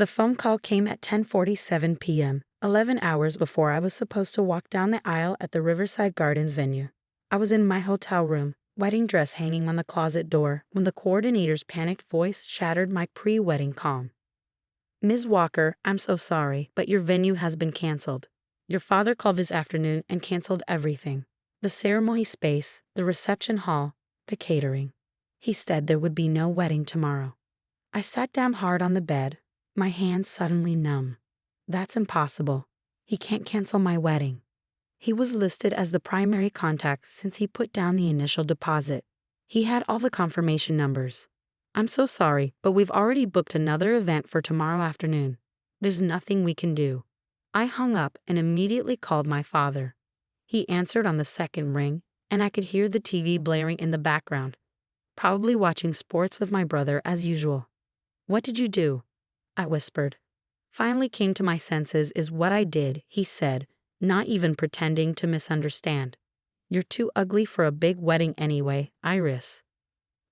The phone call came at 10:47 p.m., 11 hours before I was supposed to walk down the aisle at the Riverside Gardens venue. I was in my hotel room, wedding dress hanging on the closet door, when the coordinator's panicked voice shattered my pre-wedding calm. "Ms. Walker, I'm so sorry, but your venue has been canceled. Your father called this afternoon and canceled everything. The ceremony space, the reception hall, the catering. He said there would be no wedding tomorrow." I sat down hard on the bed, my hands suddenly numb. That's impossible. He can't cancel my wedding. He was listed as the primary contact since he put down the initial deposit. He had all the confirmation numbers. "I'm so sorry, but we've already booked another event for tomorrow afternoon. There's nothing we can do." I hung up and immediately called my father. He answered on the second ring, and I could hear the TV blaring in the background, probably watching sports with my brother as usual. "What did you do?" I whispered. "Finally came to my senses is what I did," he said, not even pretending to misunderstand. "You're too ugly for a big wedding anyway, Iris.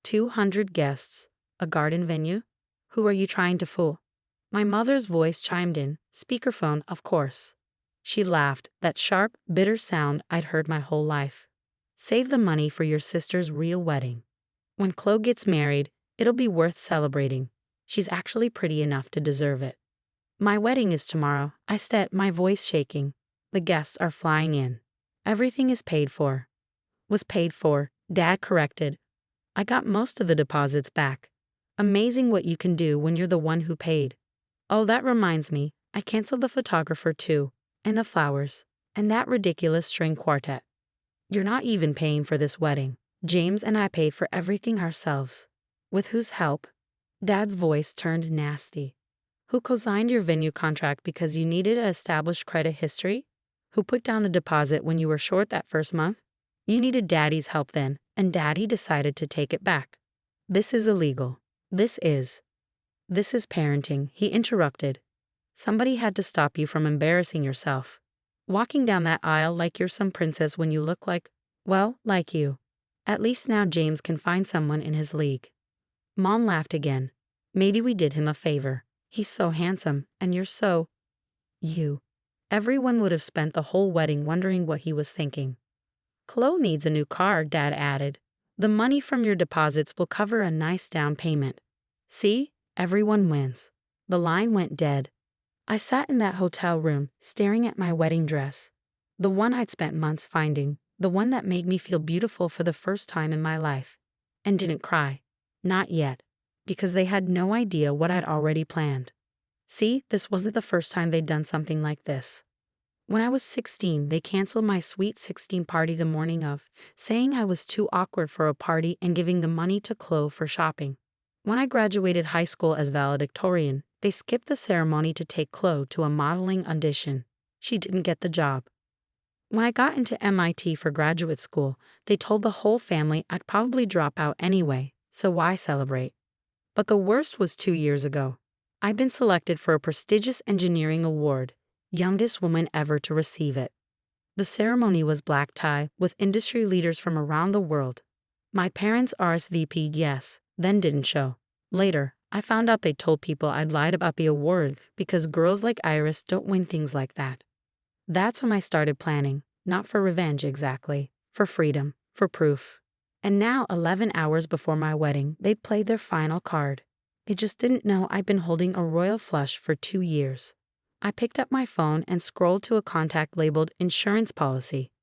200 guests, a garden venue? Who are you trying to fool?" My mother's voice chimed in, speakerphone, of course. She laughed, that sharp, bitter sound I'd heard my whole life. "Save the money for your sister's real wedding. When Chloe gets married, it'll be worth celebrating. She's actually pretty enough to deserve it." "My wedding is tomorrow," I said, my voice shaking. "The guests are flying in. Everything is paid for." "Was paid for," Dad corrected. "I got most of the deposits back. Amazing what you can do when you're the one who paid. Oh, that reminds me, I canceled the photographer too, and the flowers, and that ridiculous string quartet. You're not even paying for this wedding. James and I paid for everything ourselves." "With whose help?" Dad's voice turned nasty. "Who co-signed your venue contract because you needed to establish credit history? Who put down the deposit when you were short that first month? You needed Daddy's help then, and Daddy decided to take it back. This is illegal. This is parenting," he interrupted. "Somebody had to stop you from embarrassing yourself. Walking down that aisle like you're some princess when you look like you. At least now James can find someone in his league." Mom laughed again. "Maybe we did him a favor. He's so handsome, and you're so you." Everyone would have spent the whole wedding wondering what he was thinking. "Chloe needs a new car," Dad added. "The money from your deposits will cover a nice down payment. See, everyone wins." The line went dead. I sat in that hotel room, staring at my wedding dress. The one I'd spent months finding, the one that made me feel beautiful for the first time in my life. And didn't cry. Not yet. Because they had no idea what I'd already planned. See, this wasn't the first time they'd done something like this. When I was 16, they canceled my sweet 16 party the morning of, saying I was too awkward for a party and giving the money to Chloe for shopping. When I graduated high school as valedictorian, they skipped the ceremony to take Chloe to a modeling audition. She didn't get the job. When I got into MIT for graduate school, they told the whole family I'd probably drop out anyway, so why celebrate? But the worst was 2 years ago. I'd been selected for a prestigious engineering award, youngest woman ever to receive it. The ceremony was black tie with industry leaders from around the world. My parents RSVP'd yes, then didn't show. Later, I found out they told people I'd lied about the award because girls like Iris don't win things like that. That's when I started planning, not for revenge exactly, for freedom, for proof. And now, 11 hours before my wedding, they'd played their final card. They just didn't know I'd been holding a royal flush for 2 years. I picked up my phone and scrolled to a contact labeled insurance policy.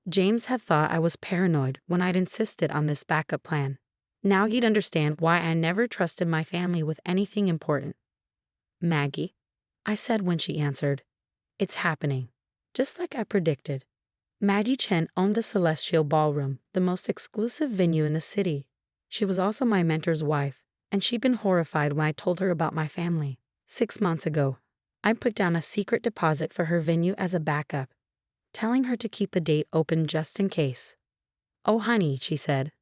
James had thought I was paranoid when I'd insisted on this backup plan. Now he'd understand why I never trusted my family with anything important. "Maggie," I said when she answered. "It's happening." Just like I predicted. Maggie Chen owned the Celestial Ballroom, the most exclusive venue in the city. She was also my mentor's wife, and she'd been horrified when I told her about my family. 6 months ago, I put down a secret deposit for her venue as a backup, telling her to keep the date open just in case. "Oh, honey," she said.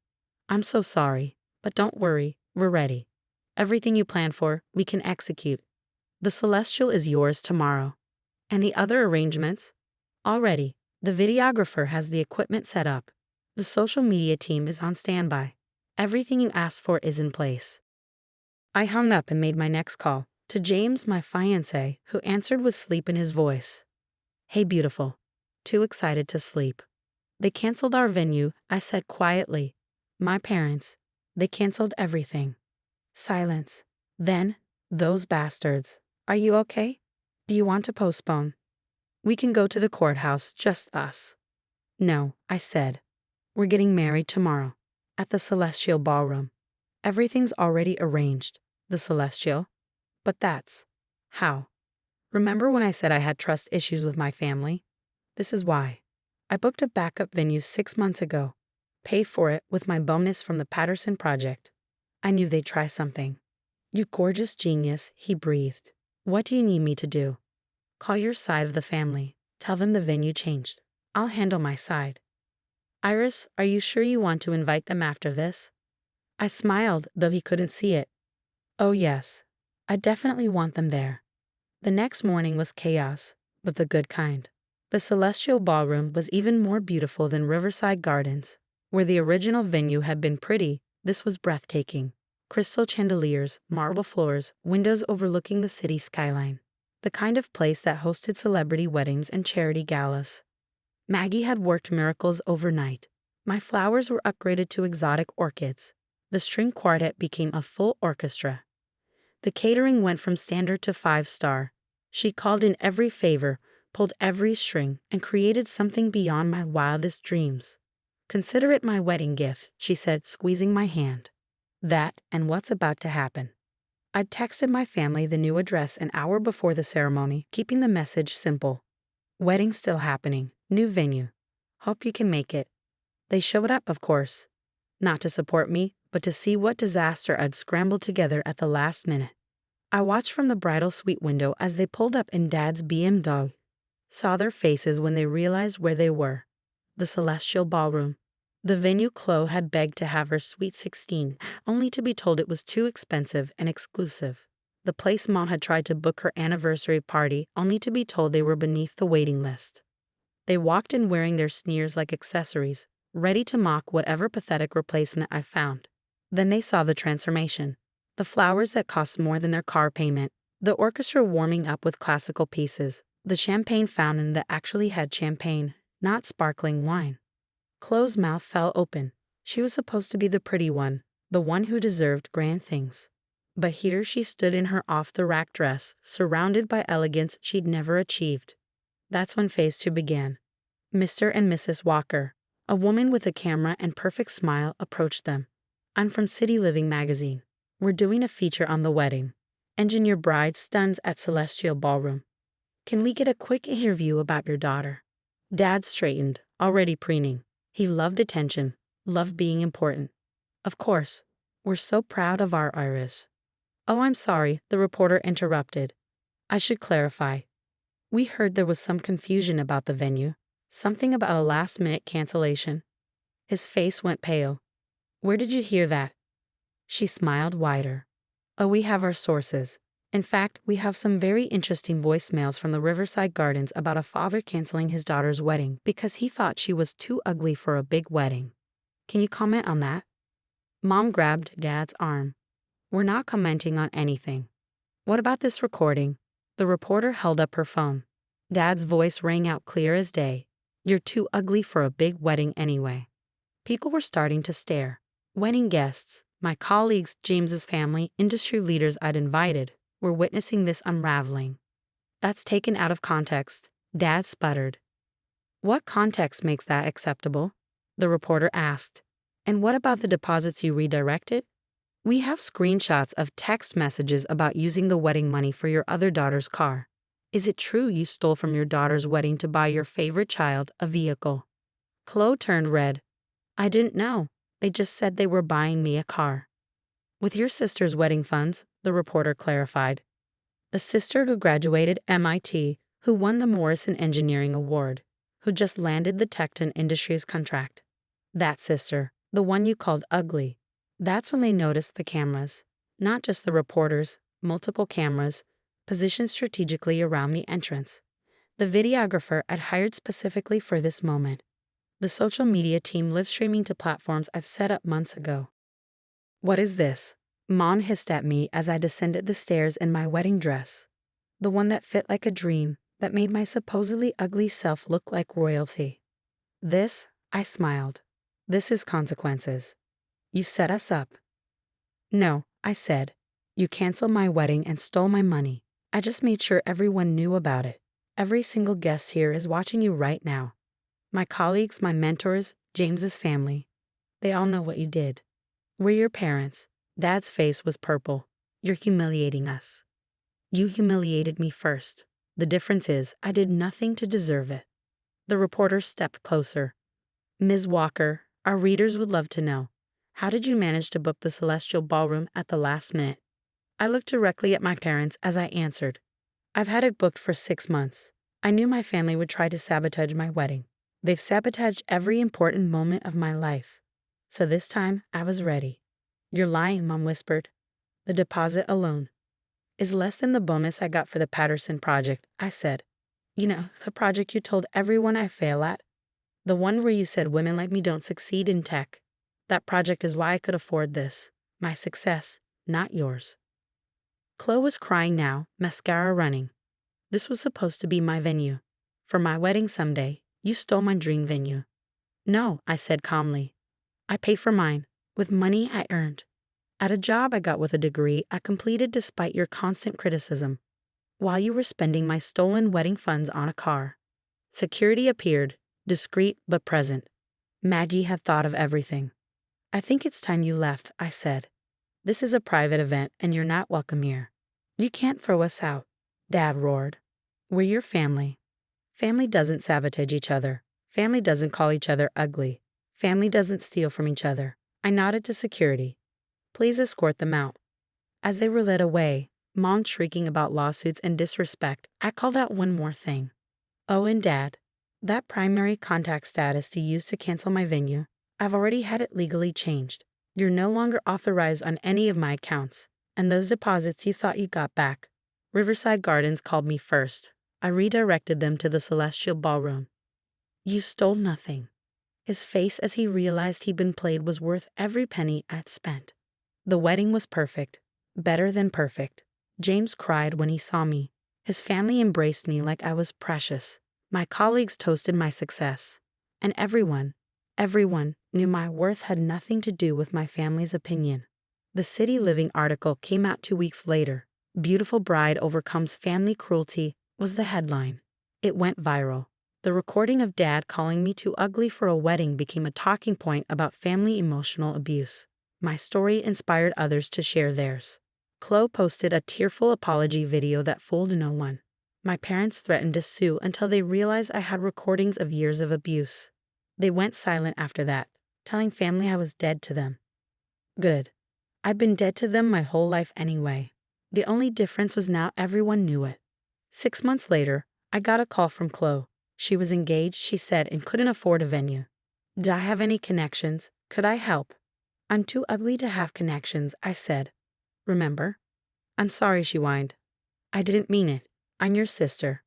"I'm so sorry, but don't worry, we're ready. Everything you planned for, we can execute. The Celestial is yours tomorrow. And the other arrangements? Already. The videographer has the equipment set up. The social media team is on standby. Everything you asked for is in place." I hung up and made my next call, To James, my fiancé, who answered with sleep in his voice. Hey, beautiful. Too excited to sleep. They canceled our venue, I said quietly. My parents. They canceled everything. Silence. Then, those bastards. Are you okay? Do you want to postpone? We can go to the courthouse, just us. No, I said. We're getting married tomorrow. At the Celestial Ballroom. Everything's already arranged. The Celestial? But that's how. Remember when I said I had trust issues with my family? This is why. I booked a backup venue 6 months ago. Pay for it with my bonus from the Patterson project. I knew they'd try something. You gorgeous genius, he breathed. What do you need me to do? Call your side of the family. Tell them the venue changed. I'll handle my side. Iris, are you sure you want to invite them after this? I smiled, though he couldn't see it. Oh yes. I definitely want them there. The next morning was chaos, but the good kind. The Celestial Ballroom was even more beautiful than Riverside Gardens. Where the original venue had been pretty, this was breathtaking. Crystal chandeliers, marble floors, windows overlooking the city skyline. The kind of place that hosted celebrity weddings and charity galas. Maggie had worked miracles overnight. My flowers were upgraded to exotic orchids. The string quartet became a full orchestra. The catering went from standard to 5-star. She called in every favor, pulled every string, and created something beyond my wildest dreams. Consider it my wedding gift, she said, squeezing my hand. That and what's about to happen. I'd texted my family the new address an hour before the ceremony, keeping the message simple. Wedding still happening, new venue. Hope you can make it. They showed up, of course. Not to support me, but to see what disaster I'd scrambled together at the last minute. I watched from the bridal suite window as they pulled up in Dad's BMW. Saw their faces when they realized where they were. The Celestial Ballroom. The venue Chloe had begged to have her Sweet 16, only to be told it was too expensive and exclusive. The place Mom had tried to book her anniversary party, only to be told they were beneath the waiting list. They walked in wearing their sneers like accessories, ready to mock whatever pathetic replacement I found. Then they saw the transformation. The flowers that cost more than their car payment, the orchestra warming up with classical pieces, the champagne fountain that actually had champagne, not sparkling wine. Chloe's mouth fell open. She was supposed to be the pretty one, the one who deserved grand things. But here she stood in her off-the-rack dress, surrounded by elegance she'd never achieved. That's when phase 2 began. Mr. and Mrs. Walker, a woman with a camera and perfect smile, approached them. I'm from City Living magazine. We're doing a feature on the wedding. Engineer bride stuns at Celestial Ballroom. Can we get a quick interview about your daughter? Dad straightened, already preening. He loved attention, loved being important. Of course. We're so proud of our Iris. Oh, I'm sorry, the reporter interrupted. I should clarify. We heard there was some confusion about the venue, something about a last-minute cancellation. His face went pale. Where did you hear that? She smiled wider. Oh, we have our sources. In fact, we have some very interesting voicemails from the Riverside Gardens about a father canceling his daughter's wedding because he thought she was too ugly for a big wedding. Can you comment on that? Mom grabbed Dad's arm. We're not commenting on anything. What about this recording? The reporter held up her phone. Dad's voice rang out clear as day. You're too ugly for a big wedding anyway. People were starting to stare. Wedding guests, my colleagues, James's family, industry leaders I'd invited, were witnessing this unraveling. That's taken out of context, Dad sputtered. What context makes that acceptable? The reporter asked. And what about the deposits you redirected? We have screenshots of text messages about using the wedding money for your other daughter's car. Is it true you stole from your daughter's wedding to buy your favorite child a vehicle? Chloe turned red. I didn't know. They just said they were buying me a car. With your sister's wedding funds, the reporter clarified. A sister who graduated MIT, who won the Morrison Engineering Award, who just landed the Tecton Industries contract. That sister, the one you called ugly. That's when they noticed the cameras. Not just the reporters, multiple cameras, positioned strategically around the entrance. The videographer I'd hired specifically for this moment. The social media team live streaming to platforms I've set up months ago. What is this? Mom hissed at me as I descended the stairs in my wedding dress. The one that fit like a dream, that made my supposedly ugly self look like royalty. This, I smiled. This is consequences. You set us up. No, I said. You canceled my wedding and stole my money. I just made sure everyone knew about it. Every single guest here is watching you right now. My colleagues, my mentors, James's family. They all know what you did. We're your parents. Dad's face was purple. You're humiliating us. You humiliated me first. The difference is, I did nothing to deserve it. The reporter stepped closer. Ms. Walker, our readers would love to know. How did you manage to book the Celestial Ballroom at the last minute? I looked directly at my parents as I answered. I've had it booked for 6 months. I knew my family would try to sabotage my wedding. They've sabotaged every important moment of my life. So this time, I was ready. You're lying, Mom whispered. The deposit alone is less than the bonus I got for the Patterson project, I said. You know, the project you told everyone I fail at? The one where you said women like me don't succeed in tech. That project is why I could afford this. My success, not yours. Chloe was crying now, mascara running. This was supposed to be my venue. For my wedding someday, you stole my dream venue. No, I said calmly. I pay for mine, with money I earned. At a job I got with a degree I completed despite your constant criticism. While you were spending my stolen wedding funds on a car. Security appeared, discreet but present. Maggie had thought of everything. I think it's time you left, I said. This is a private event and you're not welcome here. You can't throw us out, Dad roared. We're your family. Family doesn't sabotage each other. Family doesn't call each other ugly. Family doesn't steal from each other. I nodded to security. Please escort them out. As they were led away, Mom shrieking about lawsuits and disrespect, I called out one more thing. Oh, and Dad, that primary contact status to use to cancel my venue, I've already had it legally changed. You're no longer authorized on any of my accounts, and those deposits you thought you got back. Riverside Gardens called me first. I redirected them to the Celestial Ballroom. You stole nothing. His face as he realized he'd been played was worth every penny I'd spent. The wedding was perfect. Better than perfect. James cried when he saw me. His family embraced me like I was precious. My colleagues toasted my success. And everyone knew my worth had nothing to do with my family's opinion. The City Living article came out 2 weeks later. Beautiful Bride Overcomes Family Cruelty was the headline. It went viral. The recording of Dad calling me too ugly for a wedding became a talking point about family emotional abuse. My story inspired others to share theirs. Chloe posted a tearful apology video that fooled no one. My parents threatened to sue until they realized I had recordings of years of abuse. They went silent after that, telling family I was dead to them. Good. I'd been dead to them my whole life anyway. The only difference was now everyone knew it. 6 months later, I got a call from Chloe. She was engaged, she said, and couldn't afford a venue. Did I have any connections? Could I help? I'm too ugly to have connections, I said. Remember? I'm sorry, she whined. I didn't mean it. I'm your sister.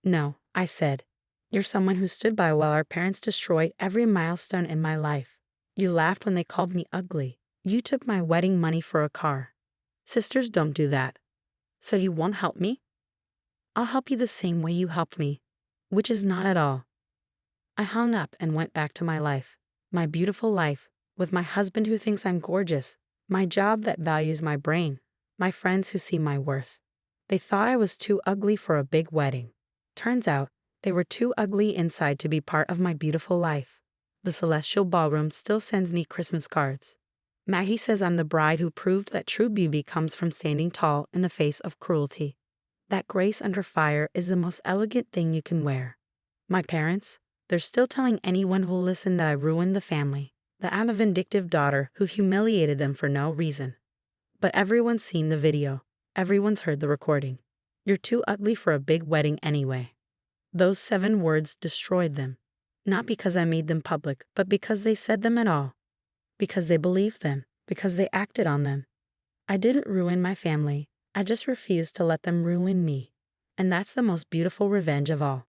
No, I said. You're someone who stood by while our parents destroyed every milestone in my life. You laughed when they called me ugly. You took my wedding money for a car. Sisters don't do that. So you won't help me? I'll help you the same way you helped me, which is not at all. I hung up and went back to my life, my beautiful life, with my husband who thinks I'm gorgeous, my job that values my brain, my friends who see my worth. They thought I was too ugly for a big wedding. Turns out, they were too ugly inside to be part of my beautiful life. The Celestial Ballroom still sends me Christmas cards. Maggie says I'm the bride who proved that true beauty comes from standing tall in the face of cruelty. That grace under fire is the most elegant thing you can wear. My parents, they're still telling anyone who'll listen that I ruined the family, that I'm a vindictive daughter who humiliated them for no reason. But everyone's seen the video. Everyone's heard the recording. You're too ugly for a big wedding anyway. Those 7 words destroyed them. Not because I made them public, but because they said them at all. Because they believed them. Because they acted on them. I didn't ruin my family. I just refused to let them ruin me. And that's the most beautiful revenge of all.